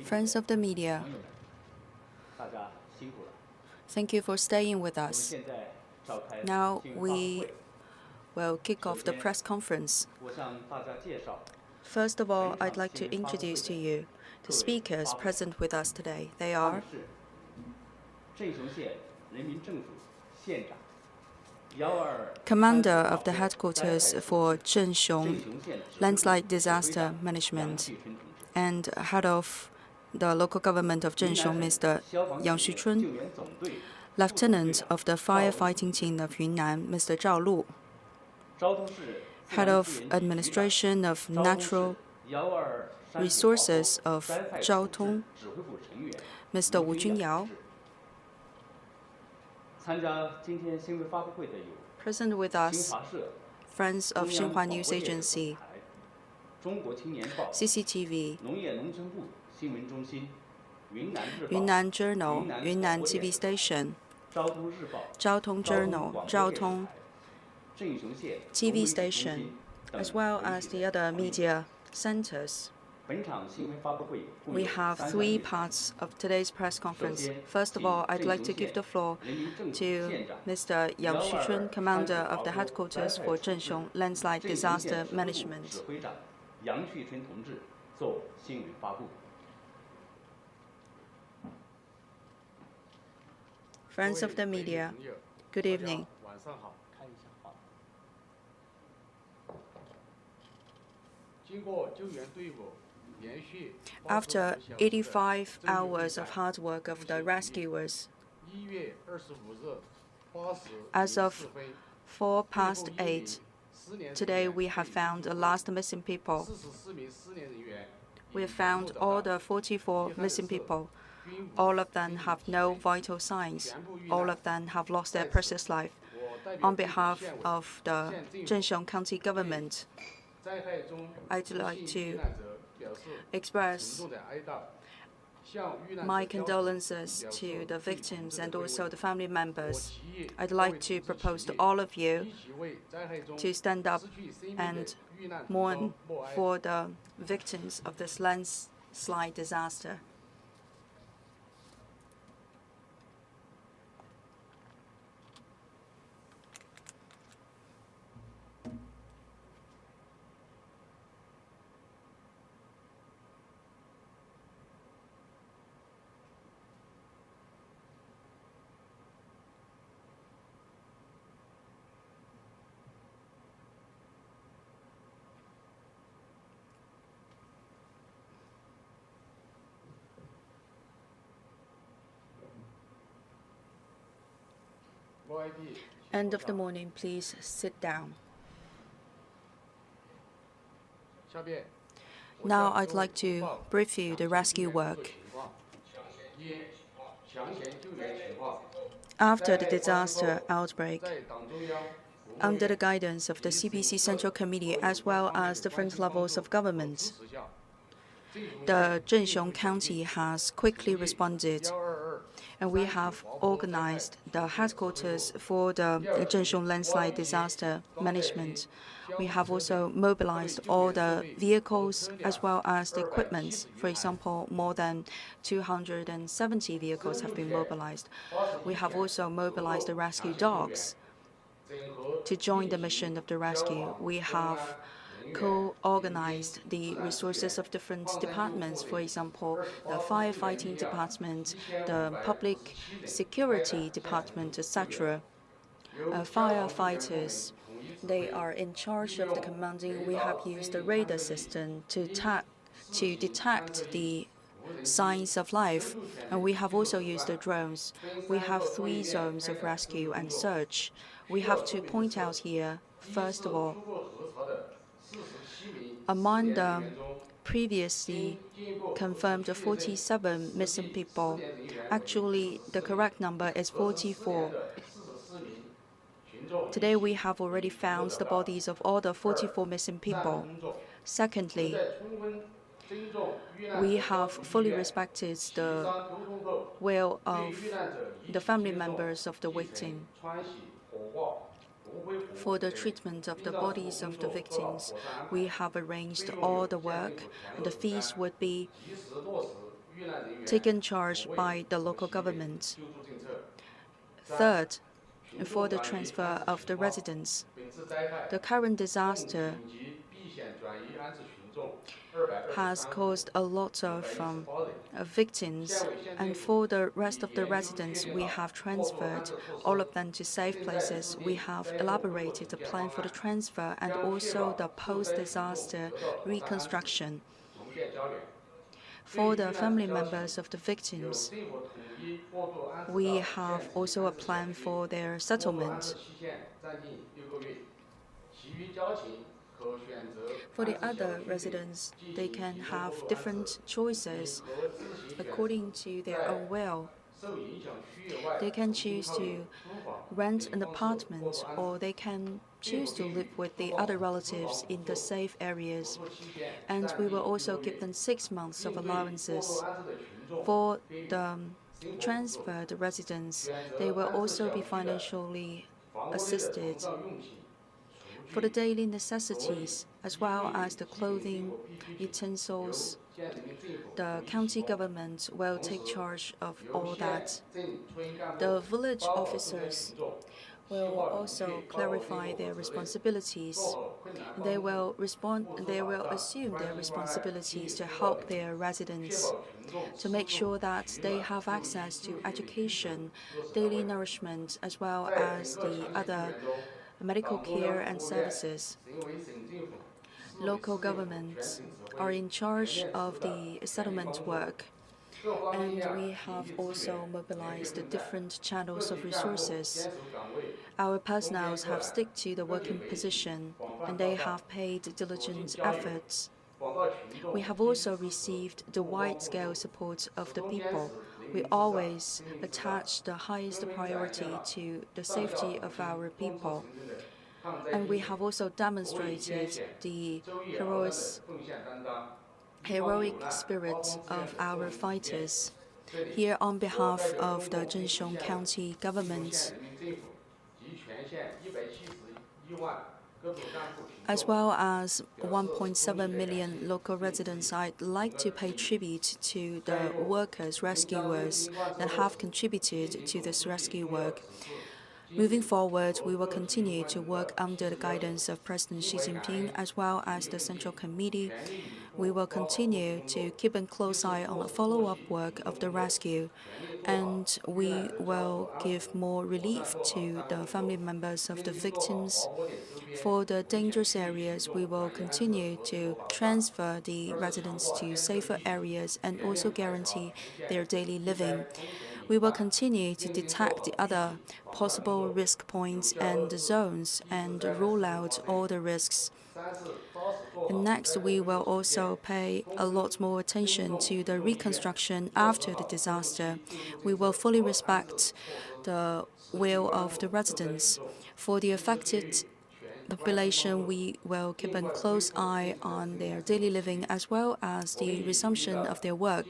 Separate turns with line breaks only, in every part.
Friends of the media, thank you for staying with us. Now we will kick off the press conference. First of all, I'd like to introduce to you the speakers present with us today. They are Commander of the Headquarters for Zhenxiong Landslide Disaster Management and Head of the Local Government of Zhenxiong, Mr. Liangshui, Lieutenant of the Firefighting Team of Yunnan, Mr. Zhao Lu, Head of Administration of Natural Resources of Zhaotong, Mr. Wu Junyao. Present with us, friends of Xinhua News Agency, CCTV, Yunnan Journal, Yunnan TV Station, Zhaotong Journal, Zhaotong TV Station, as well as the other media centers. We have three parts of today's press conference. First of all, I'd like to give the floor to Mr. Yang Xuchun, Commander of the Headquarters for Zhenxiong Landslide Disaster Management. Friends of the media, good evening. After 85 hours of hard work of the rescuers, as of 8:04, today we have found the last missing people. We have found all the 44 missing people. All of them have no vital signs. All of them have lost their precious life. On behalf of the Zhenxiong County government, I'd like to express my condolences to the victims and also the family members. I'd like to propose to all of you to stand up and mourn for the victims of this landslide disaster. End of the morning, please sit down. Now I'd like to brief you the rescue work. After the disaster outbreak, under the guidance of the CPC Central Committee as well as different levels of government, the Zhenxiong County has quickly responded, and we have organized the headquarters for the Zhenxiong Landslide Disaster Management. We have also mobilized all the vehicles as well as the equipment. For example, more than 270 vehicles have been mobilized. We have also mobilized the rescue dogs to join the mission of the rescue. We have co-organized the resources of different departments, for example, the firefighting department, the public security department, etc. Firefighters, they are in charge of the commanding. We have used the radar system to detect the signs of life, and we have also used the drones. We have 3 zones of rescue and search. We have to point out here, first of all, among the previously confirmed 47 missing people, actually the correct number is 44. Today we have already found the bodies of all the 44 missing people. Secondly, we have fully respected the will of the family members of the victim. For the treatment of the bodies of the victims, we have arranged all the work, and the fees would be taken charge by the local government. Third, for the transfer of the residents, the current disaster has caused a lot of victims, and for the rest of the residents, we have transferred all of them to safe places. We have elaborated a plan for the transfer and also the post-disaster reconstruction. For the family members of the victims, we have also a plan for their settlement. For the other residents, they can have different choices according to their own will. They can choose to rent an apartment, or they can choose to live with the other relatives in the safe areas. And we will also give them 6 months of allowances. For the transferred residents, they will also be financially assisted. For the daily necessities, as well as the clothing, utensils, the county government will take charge of all that. The village officers will also clarify their responsibilities. They will assume their responsibilities to help their residents, to make sure that they have access to education, daily nourishment, as well as the other medical care and services. Local governments are in charge of the settlement work, and we have also mobilized the different channels of resources. Our personnel have stuck to the working position, and they have paid diligent efforts. We have also received the wide-scale support of the people. We always attach the highest priority to the safety of our people. And we have also demonstrated the heroic spirit of our fighters. Here, on behalf of the Zhenxiong County government, as well as 1.7 million local residents, I'd like to pay tribute to the workers, rescuers that have contributed to this rescue work. Moving forward, we will continue to work under the guidance of President Xi Jinping as well as the Central Committee. We will continue to keep a close eye on the follow-up work of the rescue, and we will give more relief to the family members of the victims. For the dangerous areas, we will continue to transfer the residents to safer areas and also guarantee their daily living. We will continue to detect the other possible risk points and zones and rule out all the risks. And next, we will also pay a lot more attention to the reconstruction after the disaster. We will fully respect the will of the residents. For the affected population, we will keep a close eye on their daily living as well as the resumption of their work.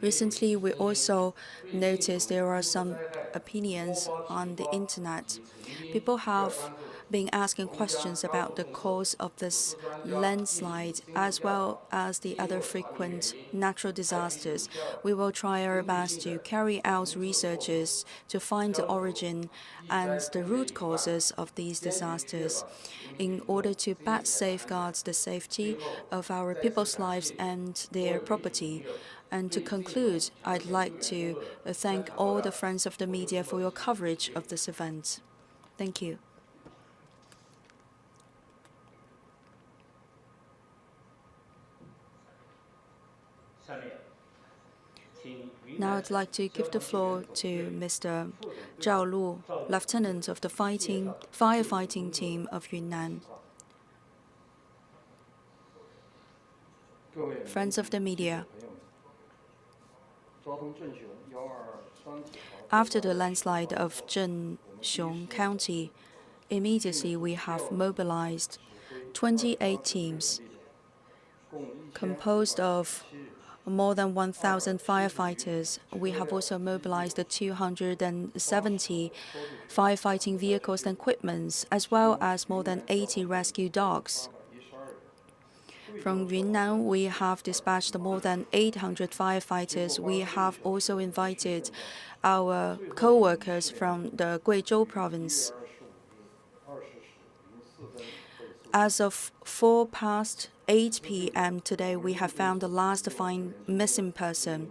Recently, we also noticed there are some opinions on the internet. People have been asking questions about the cause of this landslide as well as the other frequent natural disasters. We will try our best to carry out researches to find the origin and the root causes of these disasters in order to best safeguard the safety of our people's lives and their property. And to conclude, I'd like to thank all the friends of the media for your coverage of this event. Thank you. Now I'd like to give the floor to Mr. Zhao Lu, Lieutenant of the firefighting team of Yunnan. Friends of the media, after the landslide of Zhenxiong County, immediately we have mobilized 28 teams composed of more than 1,000 firefighters. We have also mobilized 270 firefighting vehicles and equipment, as well as more than 80 rescue dogs. From Yunnan, we have dispatched more than 800 firefighters. We have also invited our co-workers from the Guizhou Province. As of 8 p.m. today, we have found the last missing person.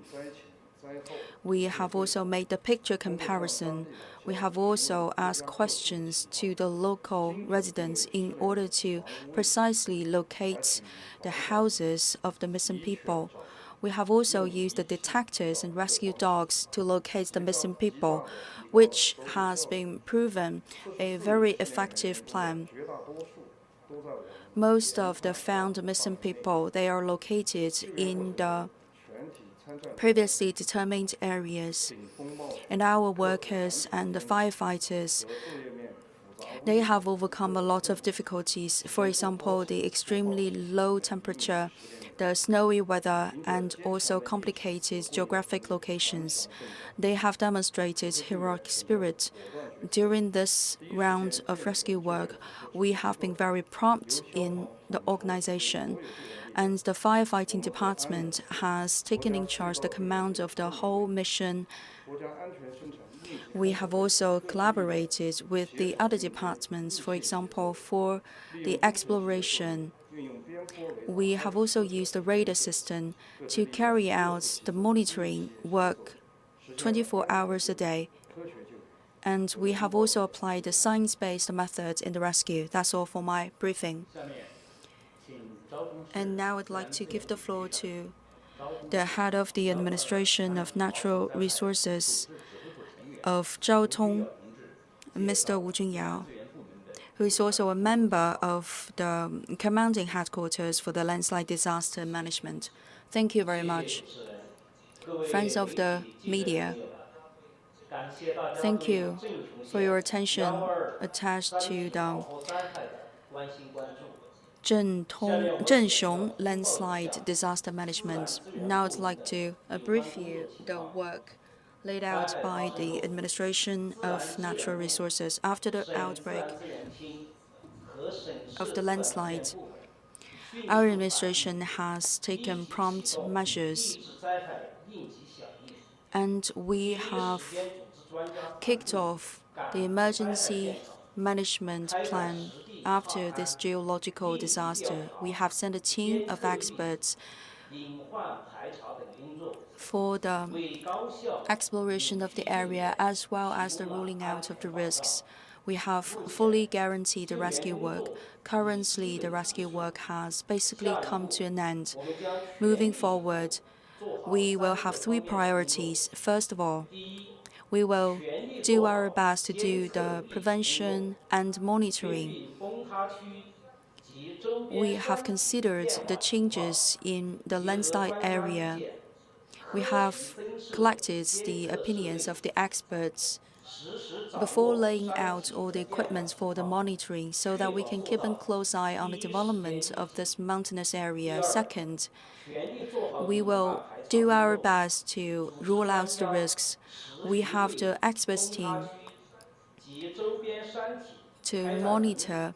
We have also made the picture comparison. We have also asked questions to the local residents in order to precisely locate the houses of the missing people. We have also used the detectives and rescue dogs to locate the missing people, which has been proven a very effective plan. Most of the found missing people, they are located in the previously determined areas. And our workers and the firefighters, they have overcome a lot of difficulties. For example, the extremely low temperature, the snowy weather, and also complicated geographic locations. They have demonstrated heroic spirit. During this round of rescue work, we have been very prompt in the organization, and the firefighting department has taken in charge the command of the whole mission. We have also collaborated with the other departments, for example, for the exploration. We have also used the radar system to carry out the monitoring work 24 hours a day. And we have also applied the science-based methods in the rescue. That's all for my briefing. And now I'd like to give the floor to the head of the Administration of Natural Resources of Zhaotong, Mr. Wu Junyao, who is also a member of the commanding headquarters for the landslide disaster management. Thank you very much. Friends of the media, thank you for your attention attached to the Zhenxiong landslide disaster management. Now I'd like to brief you the work laid out by the Administration of Natural Resources after the outbreak of the landslide. Our administration has taken prompt measures, and we have kicked off the emergency management plan after this geological disaster. We have sent a team of experts for the exploration of the area as well as the ruling out of the risks. We have fully guaranteed the rescue work. Currently, the rescue work has basically come to an end. Moving forward, we will have three priorities. First of all, we will do our best to do the prevention and monitoring. We have considered the changes in the landslide area. We have collected the opinions of the experts before laying out all the equipment for the monitoring so that we can keep a close eye on the development of this mountainous area. Second, we will do our best to rule out the risks. We have the experts team to monitor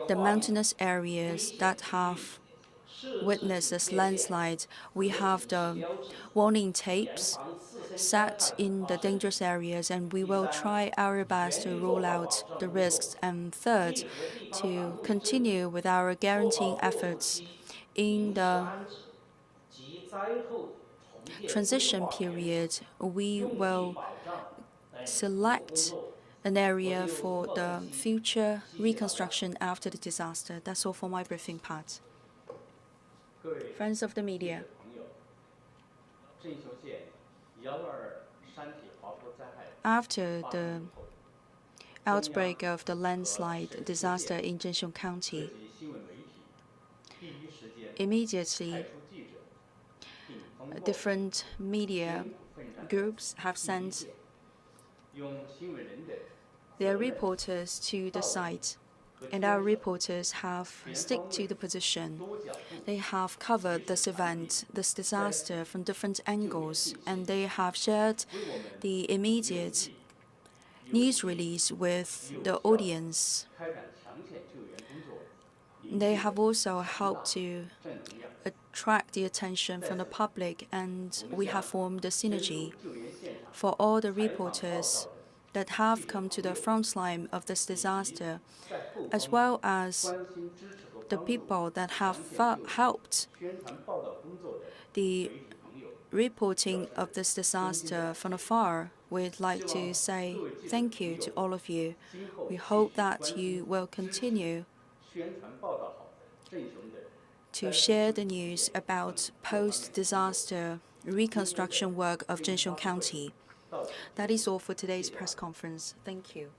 the mountainous areas that have witnessed this landslide. We have the warning tapes set in the dangerous areas, and we will try our best to rule out the risks. And third, to continue with our guaranteeing efforts in the transition period. We will select an area for the future reconstruction after the disaster. That's all for my briefing part. Friends of the media, after the outbreak of the landslide disaster in Zhenxiong County, immediately different media groups have sent their reporters to the site. and our reporters have stick to the position. They have covered this event, this disaster from different angles, and they have shared the immediate news release with the audience. They have also helped to attract the attention from the public, and we have formed a synergy for all the reporters that have come to the front line of this disaster, as well as the people that have helped the reporting of this disaster from afar. We'd like to say thank you to all of you. We hope that you will continue to share the news about post-disaster reconstruction work of Zhenxiong County. That is all for today's press conference. Thank you.